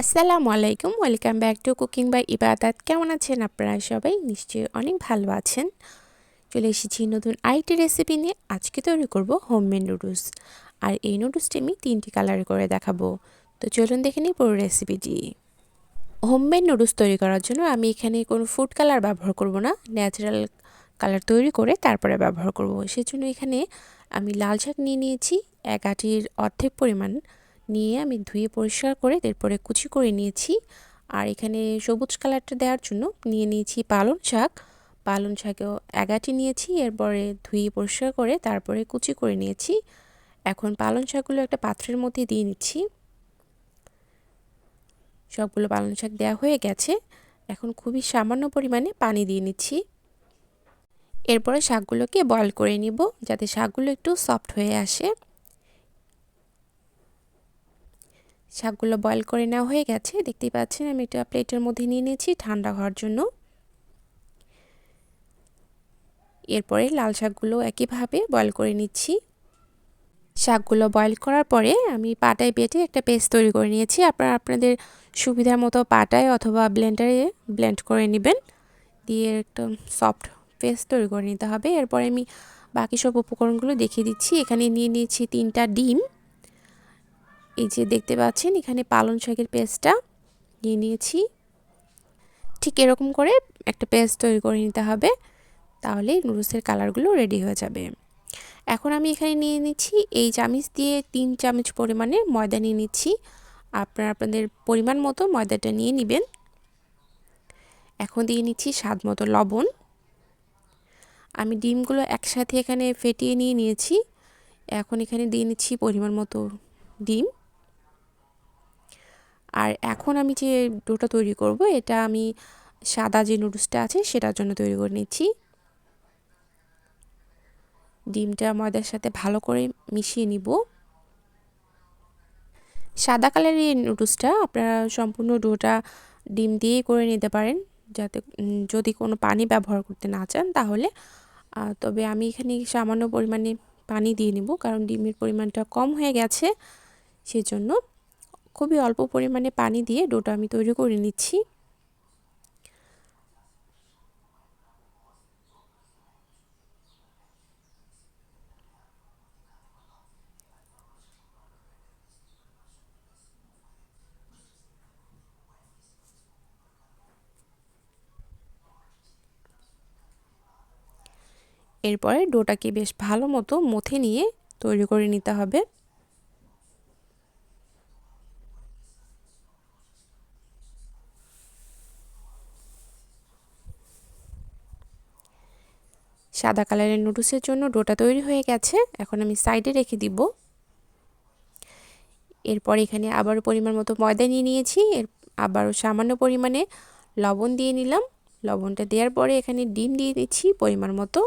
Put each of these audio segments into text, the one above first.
আসসালামু আলাইকুম, welcome back to cooking by Ibadat. কেমন আছেন আপনারা সবাই? নিশ্চয়ই অনেক ভালো আছেন। চলে এসেছি নতুন আরেকটি রেসিপি নিয়ে। আজকে তৈরি করব হোমমেড নুডলস। আর এই নুডলসটি আমি 3টি কালারে করে দেখাবো। তো চলুন দেখে নিই পুরো রেসিপিটি। হোমমেড নুডলস তৈরি করার জন্য আমি এখানে কোনো ফুড কালার ব্যবহার করব না, ন্যাচারাল কালার তৈরি করে তারপরে ব্যবহার করব। সেজন্য এখানে আমি লাল শাক নিয়ে নিয়েছি, এক আটির অর্ধেক পরিমাণ নিয়ে আমি ধুয়ে পরিষ্কার করে এরপরে কুচি করে নিয়েছি। আর এখানে সবুজ কালারটা দেওয়ার জন্য নিয়ে নিয়েছি পালং শাক। পালং শাকেও এক আটি নিয়েছি, এরপরে ধুয়ে পরিষ্কার করে তারপরে কুচি করে নিয়েছি। এখন পালং শাকগুলো একটা পাত্রের মধ্যে দিয়ে নিচ্ছি। সবগুলো পালং শাক দেওয়া হয়ে গেছে। এখন খুবই সামান্য পরিমাণে পানি দিয়ে নিচ্ছি। এরপরে শাকগুলোকে বয়েল করে নিব যাতে শাকগুলো একটু সফট হয়ে আসে। শাকগুলো বয়েল করে নেওয়া হয়ে গেছে, দেখতেই পাচ্ছেন আমি একটা প্লেটের মধ্যে নিয়ে নিয়েছি ঠান্ডা হওয়ার জন্য। এরপরে লাল শাকগুলো একইভাবে বয়েল করে নিচ্ছি। শাকগুলো বয়েল করার পরে আমি পাটায় বেটে একটা পেস্ট তৈরি করে নিয়েছি। আপনারা আপনাদের সুবিধার মতো পাটায় অথবা ব্লেন্ডারে ব্লেন্ড করে নেবেন, দিয়ে একটা সফট পেস্ট তৈরি করে নিতে হবে। এরপরে আমি বাকি সব উপকরণগুলো দেখিয়ে দিচ্ছি। এখানে নিয়ে নিয়েছি 3টা ডিম। এই যে দেখতে পাচ্ছেন এখানে পালং শাকের পেস্টটা নিয়ে নিয়েছি। ঠিক এরকম করে একটা পেস্ট তৈরি করে নিতে হবে, তাহলে নুডলসের কালারগুলো রেডি হয়ে যাবে। এখন আমি এখানে নিয়ে নিচ্ছি এই চামচ দিয়ে 3 চামচ পরিমাণে ময়দা নিয়ে নিচ্ছি। আপনারা আপনাদের পরিমাণ মতো ময়দাটা নিয়ে নেবেন। এখন দিয়ে নিচ্ছি স্বাদ মতো লবণ। আমি ডিমগুলো একসাথে এখানে ফেটিয়ে নিয়ে নিয়েছি। এখন এখানে দিয়ে নিচ্ছি পরিমাণ মতো ডিম। আর এখন আমি যে ডোটা তৈরি করব, এটা আমি সাদা যে নুডলসটা আছে সেটার জন্য তৈরি করে নিচ্ছি। ডিমটা ময়দার সাথে ভালো করে মিশিয়ে নিব। সাদা কালারের এই নুডলসটা আপনারা সম্পূর্ণ ডোটা ডিম দিয়েই করে নিতে পারেন, যাতে যদি কোনো পানি ব্যবহার করতে না চান তাহলে। তবে আমি এখানে সামান্য পরিমাণে পানি দিয়ে নিব, কারণ ডিমের পরিমাণটা কম হয়ে গেছে। সেজন্য খুবই অল্প পরিমাণে পানি দিয়ে ডোটা আমি তৈরি করে নিচ্ছি। এরপরে ডোটাকে বেশ ভালো মতো মথে নিয়ে তৈরি করে নিতে হবে। সাদা কালারের নুডলসের জন্য ডোটা তৈরি হয়ে গেছে, এখন আমি সাইডে রেখে দিব। এরপর এখানে আবারও পরিমাণ মতো ময়দা নিয়ে নিয়েছি, আবারও সামান্য পরিমাণে লবণ দিয়ে নিলাম। লবণটা দেওয়ার পরে এখানে ডিম দিয়ে দিচ্ছি পরিমাণ মতো।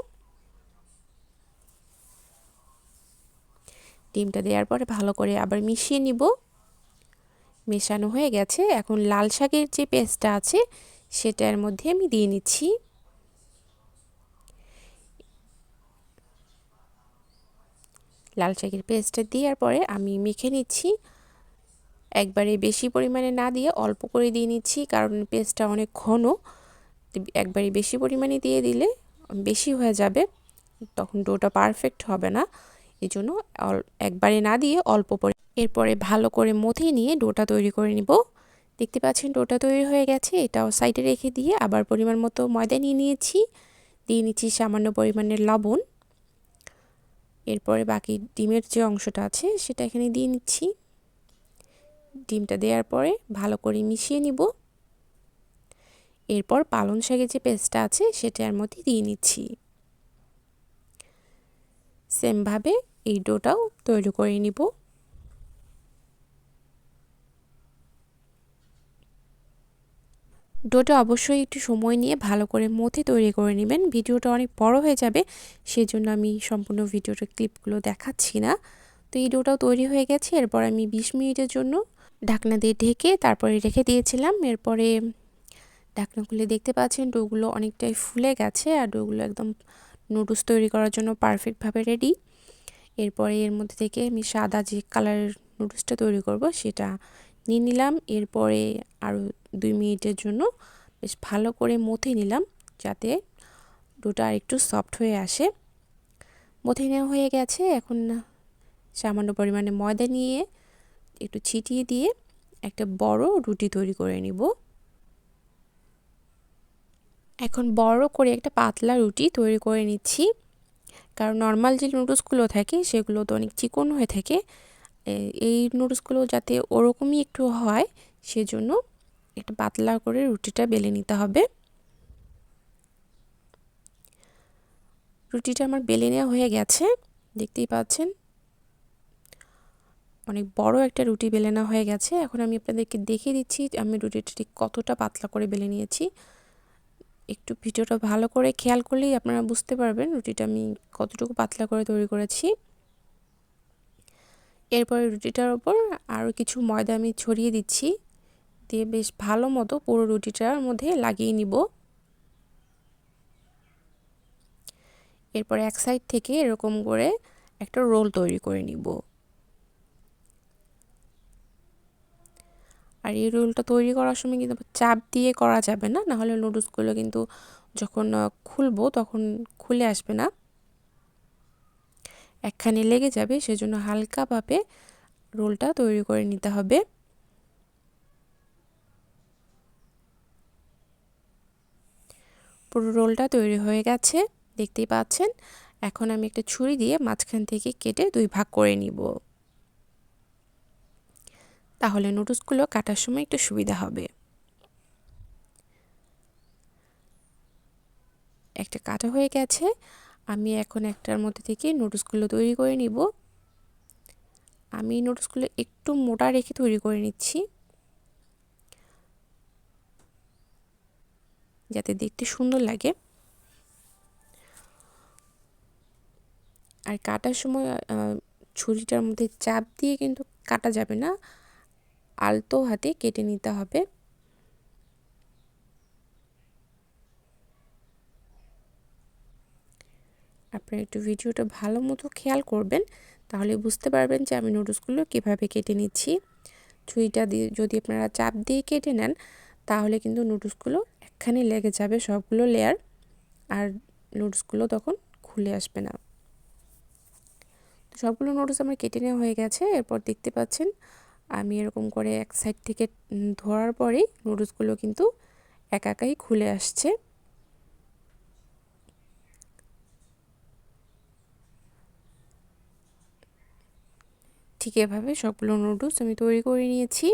ডিমটা দেওয়ার পরে ভালো করে আবার মিশিয়ে নিব। মেশানো হয়ে গেছে। এখন লাল শাকের যে পেস্টটা আছে সেটার মধ্যে আমি দিয়ে নিচ্ছি। লাল শাকের পেস্টটা দেওয়ার পরে আমি মেখে নিচ্ছি। একবারে বেশি পরিমাণে না দিয়ে অল্প করে দিয়ে নিচ্ছি, কারণ পেস্টটা অনেক ঘন। একবারে বেশি পরিমাণে দিয়ে দিলে বেশি হয়ে যাবে, তখন ডোটা পারফেক্ট হবে না। এই জন্য একবারে না দিয়ে অল্প করে এরপরে ভালো করে মথে নিয়ে ডোটা তৈরি করে নিব। দেখতে পাচ্ছেন ডোটা তৈরি হয়ে গেছে। এটাও সাইডে রেখে দিয়ে আবার পরিমাণ মতো ময়দা নিয়ে নিয়েছি, দিয়ে নিচ্ছি সামান্য পরিমাণের লবণ। এরপরে বাকি ডিমের যে অংশটা আছে সেটা এখানে দিয়ে নিচ্ছি। ডিমটা দেওয়ার পরে ভালো করে মিশিয়ে নিব। এরপর পালং শাকের যে পেস্টটা আছে সেটার মধ্যে দিয়ে নিচ্ছি। সেমভাবে এই ডোটাও তৈরি করে নিব। ডোটা অবশ্যই একটু সময় নিয়ে ভালো করে মথে তৈরি করে নেবেন। ভিডিওটা অনেক বড় হয়ে যাবে, সেজন্য আমি সম্পূর্ণ ভিডিওর ক্লিপগুলো দেখাচ্ছি না। তো এই ডোটাও তৈরি হয়ে গেছে। এরপর আমি 20 মিনিটের জন্য ঢাকনা দিয়ে ঢেকে তারপরে রেখে দিয়েছিলাম। এরপরে ঢাকনা খুলে দেখতে পাচ্ছেন ডোগুলো অনেকটাই ফুলে গেছে, আর ডোগুলো একদম নুডলস তৈরি করার জন্য পারফেক্টভাবে রেডি। এরপরে এর মধ্যে থেকে আমি সাদা যে কালারের নুডলসটা তৈরি করব সেটা নিয়ে নিলাম। এরপরে আরও 2 মিনিটের জন্য বেশ ভালো করে মথে নিলাম, যাতে ডোটা আরেকটু সফট হয়ে আসে। মথে নেওয়া হয়ে গেছে। এখন সামান্য পরিমাণে ময়দা নিয়ে একটু ছিটিয়ে দিয়ে একটা বড় রুটি তৈরি করে নিব। এখন বড় করে একটা পাতলা রুটি তৈরি করে নিচ্ছি, কারণ নর্মাল যে নুডলসগুলো থাকে সেগুলো তো অনেক চিকন হয়ে থাকে। এই নুডলসগুলো যাতে ওরকমই একটু হয়, সেজন্য একটা পাতলা করে রুটিটা বেলে নিতে হবে। রুটিটা আমার বেলে নেওয়া হয়ে গেছে, দেখতেই পাচ্ছেন অনেক বড় একটা রুটি বেলে নেওয়া হয়ে গেছে। এখন আমি আপনাদেরকে দেখিয়ে দিচ্ছি আমি রুটিটা ঠিক কতটা পাতলা করে বেলে নিয়েছি। একটু ভিডিওটা ভালো করে খেয়াল করলেই আপনারা বুঝতে পারবেন রুটিটা আমি কতটুকু পাতলা করে তৈরি করেছি। এরপরে রুটিটার ওপর আরও কিছু ময়দা আমি ছড়িয়ে দিচ্ছি, দিয়ে বেশ ভালো মতো পুরো রুটিটার মধ্যে লাগিয়ে নিব। এরপর এক সাইড থেকে এরকম করে একটা রোল তৈরি করে নিব। আর এই রোলটা তৈরি করার সময় কিন্তু চাপ দিয়ে করা যাবে না, নাহলে নুডলসগুলো কিন্তু যখন খুলবো তখন খুলে আসবে না, একখানে লেগে যাবে। সেজন্য হালকাভাবে রোলটা তৈরি করে নিতে হবে। পুরো রোলটা তৈরি হয়ে গেছে, দেখতেই পাচ্ছেন। এখন আমি একটা ছুরি দিয়ে মাঝখান থেকে কেটে 2 ভাগ করে নিব, তাহলে নুডলসগুলো কাটার সময় একটু সুবিধা হবে। একটা কাটা হয়ে গেছে, আমি এখন একটার মধ্যে থেকে নুডলসগুলো তৈরি করে নিব। আমি নুডলসগুলো একটু মোটা রেখে তৈরি করে নিচ্ছি, যাতে দেখতে সুন্দর লাগে। আর কাটার সময় ছুরিটার মধ্যে চাপ দিয়ে কিন্তু কাটা যাবে না, আলতো হাতে কেটে নিতে হবে। আপনারা একটু ভিডিওটা ভালো মতো খেয়াল করবেন, তাহলে বুঝতে পারবেন যে আমি নুডলসগুলো কীভাবে কেটে নিচ্ছি। ছুরিটা দিয়ে যদি আপনারা চাপ দিয়ে কেটে নেন, তাহলে কিন্তু নুডলসগুলো একখানে লেগে যাবে সবগুলো লেয়ার, আর নুডলসগুলো তখন খুলে আসবে না। তো সবগুলো নুডলস আমার কেটে নেওয়া হয়ে গেছে। এরপর দেখতে পাচ্ছেন আমি এরকম করে এক সাইড থেকে ধরার পরেই নুডলসগুলো কিন্তু একাই খুলে আসছে। ঠিক এভাবে সবগুলো নুডলস আমি তৈরি করে নিয়েছি।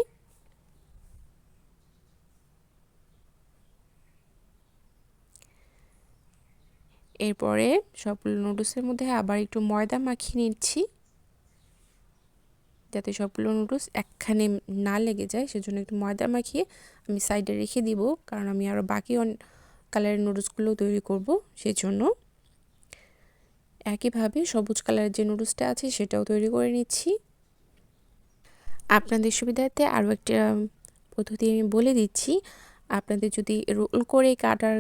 এরপরে সবগুলো নুডলসের মধ্যে আবার একটু ময়দা মাখিয়ে নিচ্ছি, যাতে সবগুলো নুডলস একখানে না লেগে যায়। সেজন্য একটু ময়দা মাখিয়ে আমি সাইডে রেখে দিব, কারণ আমি আরও বাকি কালারের নুডলসগুলো তৈরি করব। সেজন্য একইভাবে সবুজ কালারের যে নুডলসটা আছে সেটাও তৈরি করে নিচ্ছি। আপনাদের সুবিধার্থে আরও একটা পদ্ধতি আমি বলে দিচ্ছি। আপনাদের যদি রোল করে কাটার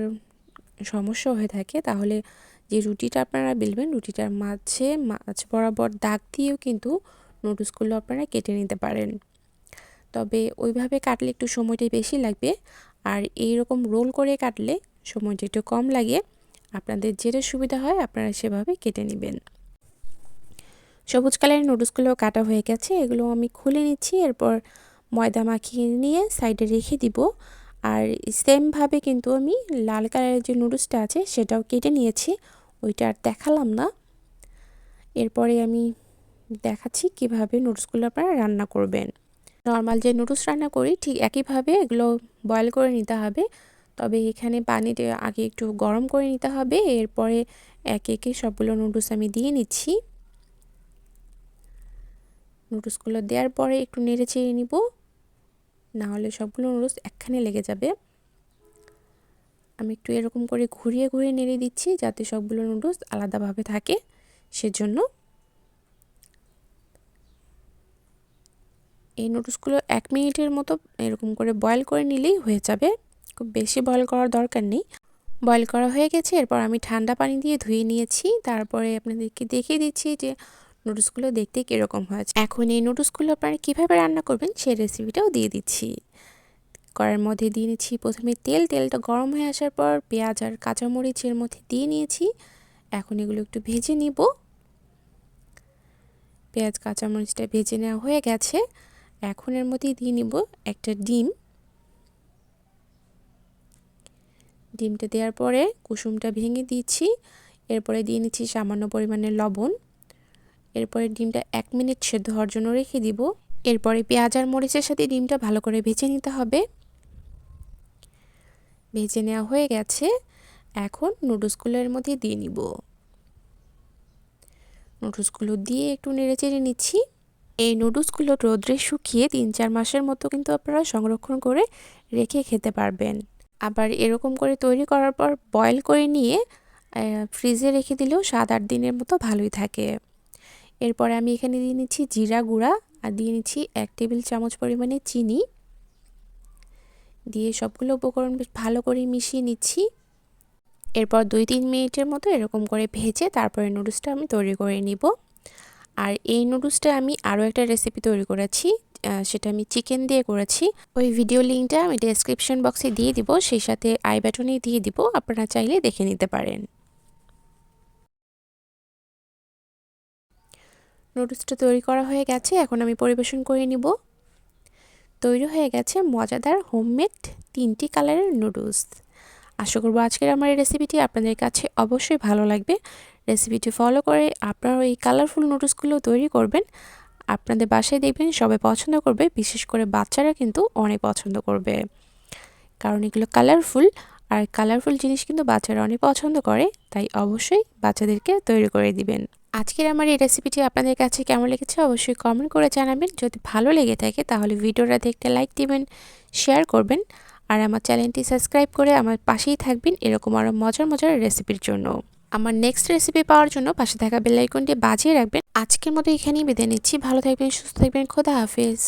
সমস্যা হয়ে থাকে, তাহলে যে রুটিটা আপনারা বেলবেন রুটিটার মাঝ বরাবর দাগ দিয়েও কিন্তু নুডলসগুলো আপনারা কেটে নিতে পারেন। তবে ওইভাবে কাটলে একটু সময়টা বেশি লাগবে, আর এইরকম রোল করে কাটলে সময়টা একটু কম লাগে। আপনাদের যেটা সুবিধা হয় আপনারা সেভাবে কেটে নেবেন। সবুজ কালারের নুডলসগুলো কাটা হয়ে গেছে, এগুলো আমি খুলে নিচ্ছি। এরপর ময়দা মাখিয়ে নিয়ে সাইডে রেখে দিব। আর সেমভাবে কিন্তু আমি লাল কালারের যে নুডলসটা আছে সেটাও কেটে নিয়েছি, ওইটা আর দেখালাম না। এরপরে আমি দেখাচ্ছি কিভাবে নুডলসগুলো আপনারা রান্না করবেন। নর্মাল যে নুডলস রান্না করি ঠিক একইভাবে এগুলো বয়েল করে নিতে হবে, তবে এখানে পানিটা আগে একটু গরম করে নিতে হবে। এরপরে একে একে সবগুলো নুডলস আমি দিয়ে নিচ্ছি। নুডলসগুলো দেওয়ার পরে একটু নেড়ে চেড়ে নিব, নাহলে সবগুলো নুডলস একখানে লেগে যাবে। আমি একটু এরকম করে ঘুরিয়ে ঘুরিয়ে নেড়ে দিচ্ছি, যাতে সবগুলো নুডলস আলাদাভাবে থাকে। সেজন্য এই নুডলসগুলো 1 মিনিটের মতো এরকম করে বয়েল করে নিলেই হয়ে যাবে, খুব বেশি বয়েল করার দরকার নেই। বয়েল করা হয়ে গেছে, এরপর আমি ঠান্ডা পানি দিয়ে ধুয়ে নিয়েছি। তারপরে আপনাদেরকে দেখিয়ে দিচ্ছি যে নুডলসগুলো দেখতে কীরকম হয়েছে। এখন এই নুডলসগুলো আপনারা কীভাবে রান্না করবেন সেই রেসিপিটাও দিয়ে দিচ্ছি। কড়াইয়ের মধ্যে দিয়ে নিচ্ছি প্রথমে তেলটা গরম হয়ে আসার পর পেঁয়াজ আর কাঁচামরিচের মধ্যে দিয়ে নিয়েছি। এখন এগুলো একটু ভেজে নিব। পেঁয়াজ কাঁচামরিচটা ভেজে নেওয়া হয়ে গেছে। এখন এর মধ্যে দিয়ে নিব একটা ডিম। ডিমটা দেওয়ার পরে কুসুমটা ভেঙে দিচ্ছি। এরপরে দিয়ে নিচ্ছি সামান্য পরিমাণে লবণ। এরপরে ডিমটা 1 মিনিট সেদ্ধ হওয়ার জন্য রেখে দিব। এরপরে পেঁয়াজ আর মরিচের সাথে ডিমটা ভালো করে ভেজে নিতে হবে। ভেজে নেওয়া হয়ে গেছে। এখন নুডলসগুলো এর মধ্যে দিয়ে নিব। নুডলসগুলো দিয়ে একটু নেড়েচেড়ে নিচ্ছি। এই নুডলসগুলো রোদ্রে শুকিয়ে 3-4 মাসের মতো কিন্তু আপনারা সংরক্ষণ করে রেখে খেতে পারবেন। আবার এরকম করে তৈরি করার পর বয়েল করে নিয়ে ফ্রিজে রেখে দিলেও 7-8 দিনের মতো ভালোই থাকে। এরপরে আমি এখানে দিয়ে নিচ্ছি জিরা গুঁড়া আর দিয়ে নিচ্ছি 1 টেবিল চামচ পরিমাণে চিনি। দিয়ে সবগুলো উপকরণ বেশ ভালো করে মিশিয়ে নিচ্ছি। এরপর 2-3 মিনিটের মতো এরকম করে ভেজে তারপরে নুডলসটা আমি তৈরি করে নিব। আর এই নুডলসটা আমি আরও একটা রেসিপি তৈরি করেছি, সেটা আমি চিকেন দিয়ে করেছি। ওই ভিডিও লিঙ্কটা আমি ডেসক্রিপশন বক্সে দিয়ে দিব, সেই সাথে আই বাটনে দিয়ে দিব, আপনারা চাইলে দেখে নিতে পারেন। নুডলসটা তৈরি করা হয়ে গেছে, এখন আমি পরিবেশন করে নিব। তৈরি হয়ে গেছে মজাদার হোমমেড 3টি কালারের নুডলস। আশা করব আজকের আমার এই রেসিপিটি আপনাদের কাছে অবশ্যই ভালো লাগবে। রেসিপিটি ফলো করে আপনারা এই কালারফুল নুডলসগুলো তৈরি করবেন। আপনাদের বাসায় দেখবেন সবাই পছন্দ করবে, বিশেষ করে বাচ্চারা কিন্তু অনেক পছন্দ করবে, কারণ এগুলো কালারফুল, আর কালারফুল জিনিস কিন্তু বাচ্চারা অনেক পছন্দ করে, তাই অবশ্যই বাচ্চাদেরকে তৈরি করে দিবেন। আজকের আমার এই রেসিপিটি আপনাদের কাছে কেমন লেগেছে অবশ্যই কমেন্ট করে জানাবেন। যদি ভালো লেগে থাকে তাহলে ভিডিওটাতে একটা লাইক দিবেন, শেয়ার করবেন, আর আমার চ্যানেলটি সাবস্ক্রাইব করে আমার পাশেই থাকবেন এরকম আরও মজার রেসিপির জন্য। আমার নেক্সট রেসিপি পাওয়ার জন্য পাশে থাকা বেল আইকনটি বাজিয়ে রাখবেন। আজকের মতো এখানেই বিদায় নিচ্ছি। ভালো থাকবেন, সুস্থ থাকবেন, খোদা হাফেজ।